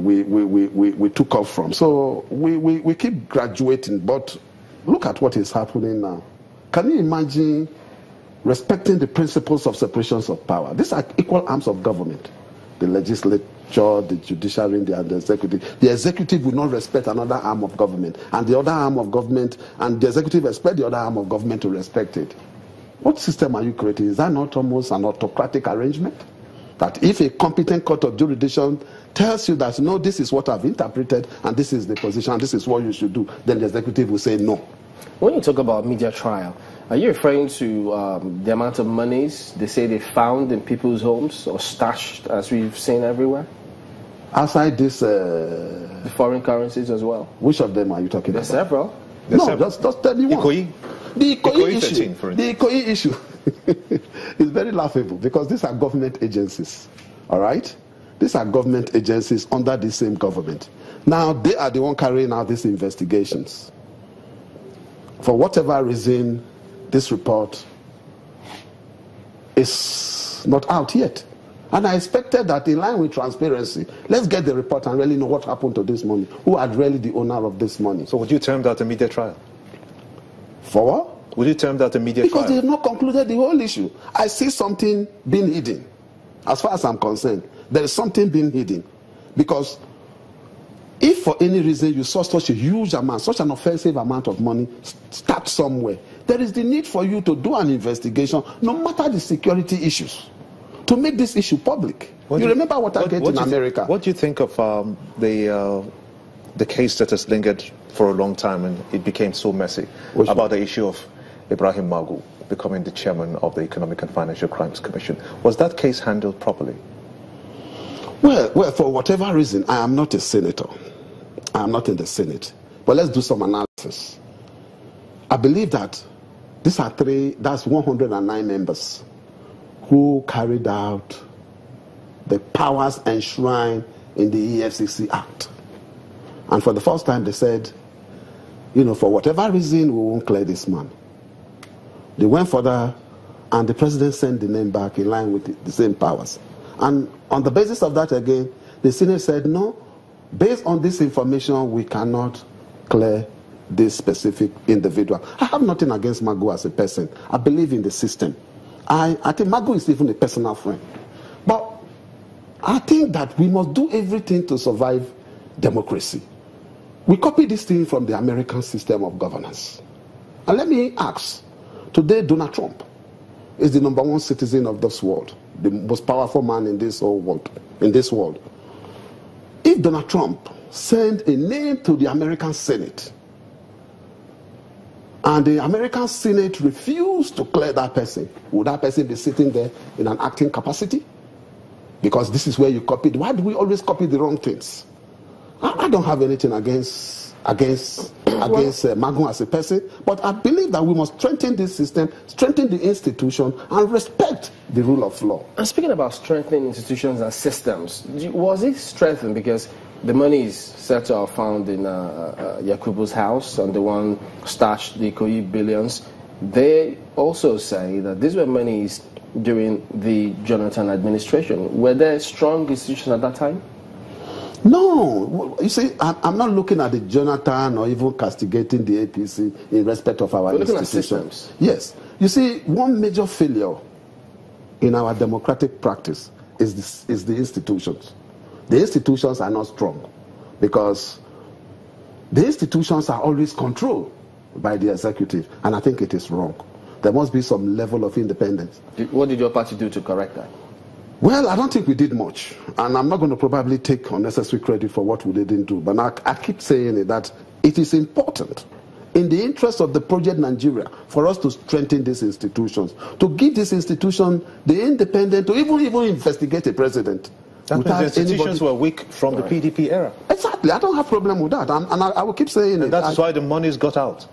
we took off from. So we keep graduating, but look at what is happening now. Can you imagine respecting the principles of separations of power? These are equal arms of government. The legislature, the judiciary, and the executive. The executive will not respect another arm of government, and the other arm of government, and the executive expect the other arm of government to respect it. What system are you creating? Is that not almost an autocratic arrangement? That if a competent court of jurisdiction tells you that, no, this is what I've interpreted, and this is the position, and this is what you should do, then the executive will say no. When you talk about media trial, are you referring to the amount of monies they say they found in people's homes or stashed, as we've seen everywhere? Outside this... the foreign currencies as well. Which of them are you talking about? There's several. Just tell me one. The Ikoyi issue. The Ikoyi issue is very laughable because these are government agencies, all right? These are government agencies under the same government. Now, they are the one carrying out these investigations. For whatever reason, this report is not out yet. And I expected that in line with transparency, let's get the report and really know what happened to this money. Who are really the owner of this money? So would you term that a media trial? For what? Would you term that a media trial? Because they have not concluded the whole issue. I see something being hidden. As far as I'm concerned, there is something being hidden. Because if for any reason you saw such a huge amount, such an offensive amount of money start somewhere, there is the need for you to do an investigation, no matter the security issues, to make this issue public. You remember what I get in America? What do you think of the case that has lingered for a long time and it became so messy about the issue of Ibrahim Magu becoming the chairman of the Economic and Financial Crimes Commission? Was that case handled properly? Well, for whatever reason, I am not a senator. I am not in the Senate. But let's do some analysis. I believe that that's 109 members who carried out the powers enshrined in the EFCC Act. And for the first time, they said, for whatever reason, we won't clear this man. They went further, and the president sent the name back in line with the same powers. And on the basis of that again, the Senate said, no, based on this information, we cannot clear this specific individual. I have nothing against Magu as a person. I believe in the system. I think Magu is even a personal friend. But I think that we must do everything to survive democracy. We copy this thing from the American system of governance. And let me ask, today Donald Trump is the #1 citizen of this world, the most powerful man in this whole world, If Donald Trump sent a name to the American Senate, and the American Senate refused to clear that person, would that person be sitting there in an acting capacity? Because this is where you copied. Why do we always copy the wrong things? I don't have anything against Magu as a person, but I believe that we must strengthen this system, strengthen the institution, and respect the rule of law. And speaking about strengthening institutions and systems, was it strengthened because the monies said to have found in Yakubu's house and the one stashed the Ikoyi billions? They also say that these were monies during the Jonathan administration. Were there strong institutions at that time? No. You see, I'm not looking at the Jonathan or even castigating the APC in respect of our institutions. Yes. You see, one major failure in our democratic practice is the institutions. The institutions are not strong because the institutions are always controlled by the executive, and I think it is wrong. There must be some level of independence. What did your party do to correct that? Well, I don't think we did much, and I'm not going to probably take unnecessary credit for what we didn't do, but I keep saying it, that it is important in the interest of the project Nigeria for us to strengthen these institutions, to give this institution the independence to even investigate a president. That means the institutions were weak from the PDP era. Exactly. I don't have a problem with that, and I will keep saying it. And that's why the monies got out.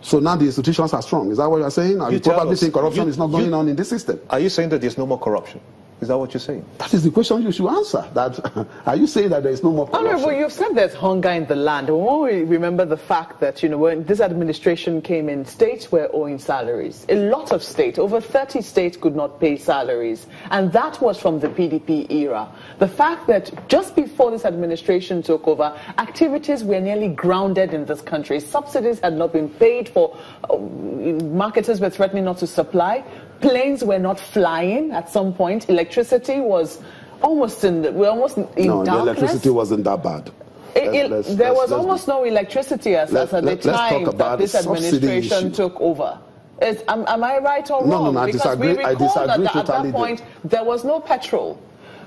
So now the institutions are strong. Is that what you're saying? You probably think corruption is not going on in this system. Are you saying that there's no more corruption? Is that what you're saying? That is the question you should answer. That are you saying that there is no more corruption? Honorable, you've said there's hunger in the land. When we remember the fact that, when this administration came in, states were owing salaries. A lot of states, over 30 states could not pay salaries. And that was from the PDP era. The fact that just before this administration took over, activities were nearly grounded in this country. Subsidies had not been paid for. Marketers were threatening not to supply. Planes were not flying at some point. Electricity was almost in darkness. No, the electricity wasn't that bad. There was almost no electricity at the time that this administration took over. Am I right or wrong? No, I disagree. Because we recall that at that point there was no petrol.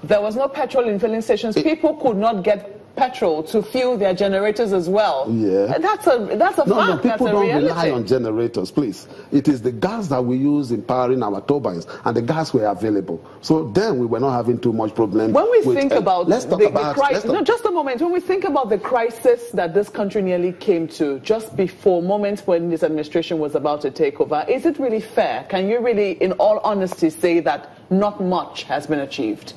There was no petrol in filling stations. People could not get petrol to fuel their generators as well. Yeah. That's a fact. No, people that's a don't reality. rely on generators, please. It is the gas that we use in powering our turbines, and the gas were available. So then we were not having too much problem. When we think about the crisis, no, just a moment. When we think about the crisis that this country nearly came to just before moments when this administration was about to take over, is it really fair? Can you really, in all honesty, say that not much has been achieved?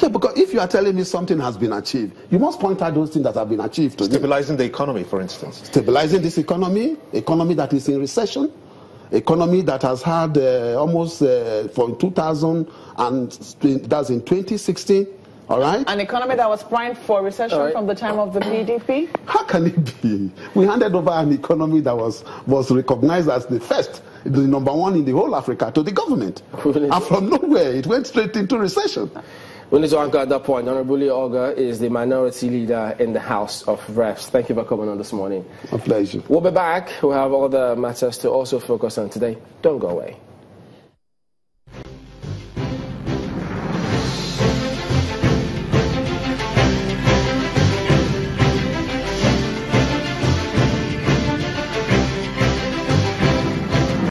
Yeah, because if you are telling me something has been achieved, you must point out those things that have been achieved. Stabilizing the economy, for instance. Stabilizing this economy that is in recession, economy that has had almost from 2000 and that's in 2016. All right. An economy that was primed for recession from the time of the PDP? How can it be? We handed over an economy that was recognized as the first, the number one in the whole Africa to the government. And from nowhere, it went straight into recession. We need to anchor at that point. Honorable Ogor is the minority leader in the House of Reps. Thank you for coming on this morning. A pleasure. We'll be back. We'll have other matters to also focus on today. Don't go away.